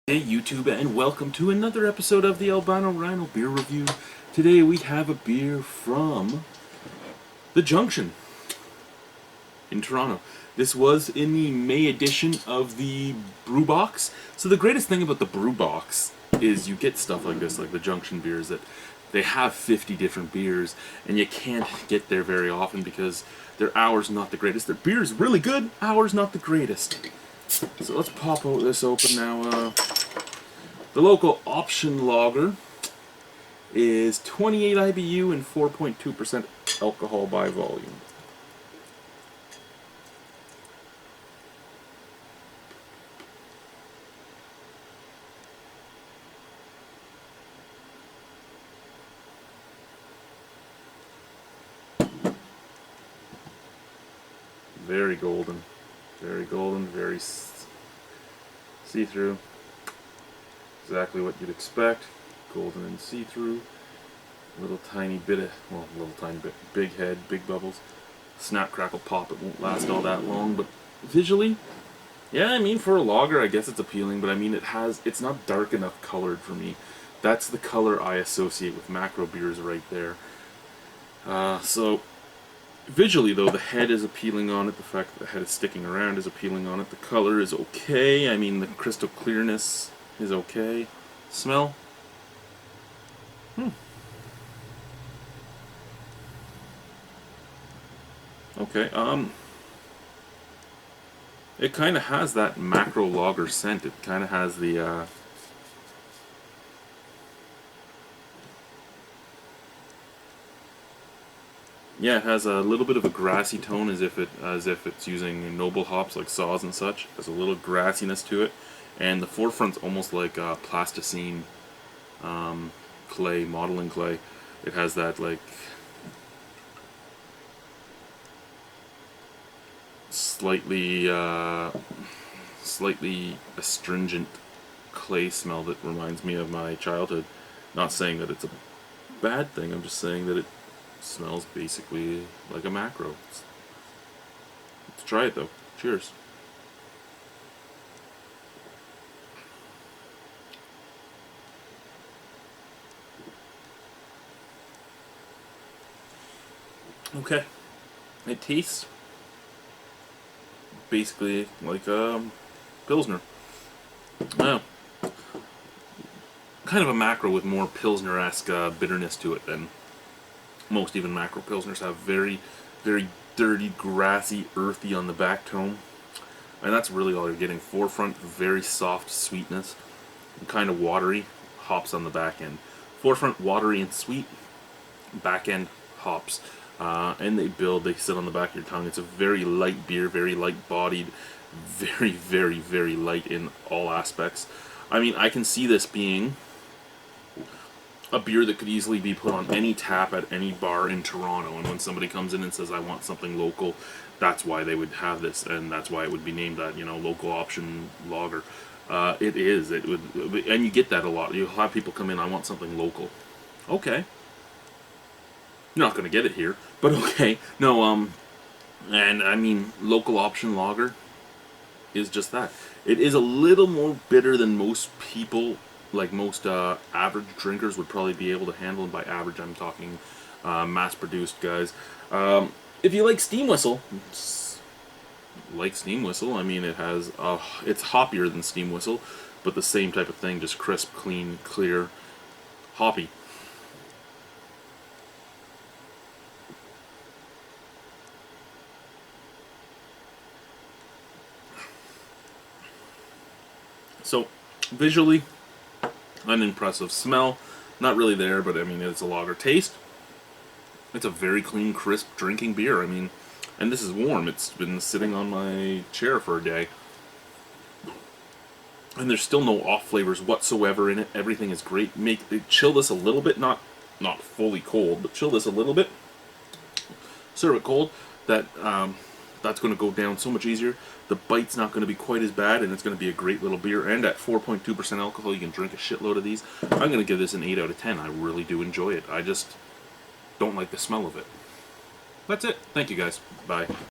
Hey YouTube, and welcome to another episode of the Albino Rhino beer review. Today we have a beer from the Junction in Toronto. This was in the May edition of the brew box. So the greatest thing about the brew box is you get stuff like this, like the Junction beers, that they have 50 different beers, and you can't get there very often because their hour's not the greatest. Their beer is really good, hour's not the greatest. So let's pop this open now. The local option lager is 28 IBU and 4.2% alcohol by volume. Very golden, very see-through. Exactly what you'd expect. Golden and see-through. Little tiny bit, big head, big bubbles. Snap, crackle, pop. It won't last all that long, but visually, yeah, I mean, for a lager, I guess it's appealing, but I mean, it's not dark enough colored for me. That's the color I associate with macro beers right there. So, visually, though, the head is appealing on it. The fact that the head is sticking around is appealing on it. The color is okay. I mean, the crystal clearness is okay. Smell? Okay, it kind of has that macro lager scent. It kind of has the, yeah, it has a little bit of a grassy tone, as if it's using noble hops like saws and such. There's a little grassiness to it, and the forefront's almost like plasticine clay, modeling clay. It has that like slightly astringent clay smell that reminds me of my childhood. Not saying that it's a bad thing. I'm just saying that it smells basically like a macro. Let's try it though. Cheers. Okay. It tastes basically like a Pilsner. Well, kind of a macro with more Pilsner-esque bitterness to it than most even macro Pilsners have. Very, very dirty, grassy, earthy on the back tone. And that's really all you're getting. Forefront, very soft sweetness, and kind of watery. Hops on the back end. Forefront, watery and sweet. Back end, hops. And they sit on the back of your tongue. It's a very light beer, very light bodied, very, very, very light in all aspects. I mean, I can see this being a beer that could easily be put on any tap at any bar in Toronto, and when somebody comes in and says, I want something local, that's why they would have this, and that's why it would be named that, local option lager. It is. It would, and you get that a lot. You'll have people come in, I want something local. Okay. You're not going to get it here, but okay. No, and I mean, local option lager is just that. It is a little more bitter than most people, like most average drinkers would probably be able to handle. And by average, I'm talking mass-produced guys. If you like Steam Whistle, I mean, it has, it's hoppier than Steam Whistle, but the same type of thing, just crisp, clean, clear, hoppy. So, visually, unimpressive. Smell, not really there, but I mean, it's a lager. Taste, it's a very clean, crisp drinking beer. I mean, and this is warm. It's been sitting on my chair for a day. And there's still no off flavors whatsoever in it. Everything is great. Chill this a little bit, not fully cold, but chill this a little bit. Serve it cold. That's going to go down so much easier. The bite's not going to be quite as bad, and it's going to be a great little beer. And at 4.2% alcohol, you can drink a shitload of these. I'm going to give this an 8 out of 10. I really do enjoy it. I just don't like the smell of it. That's it. Thank you, guys. Bye.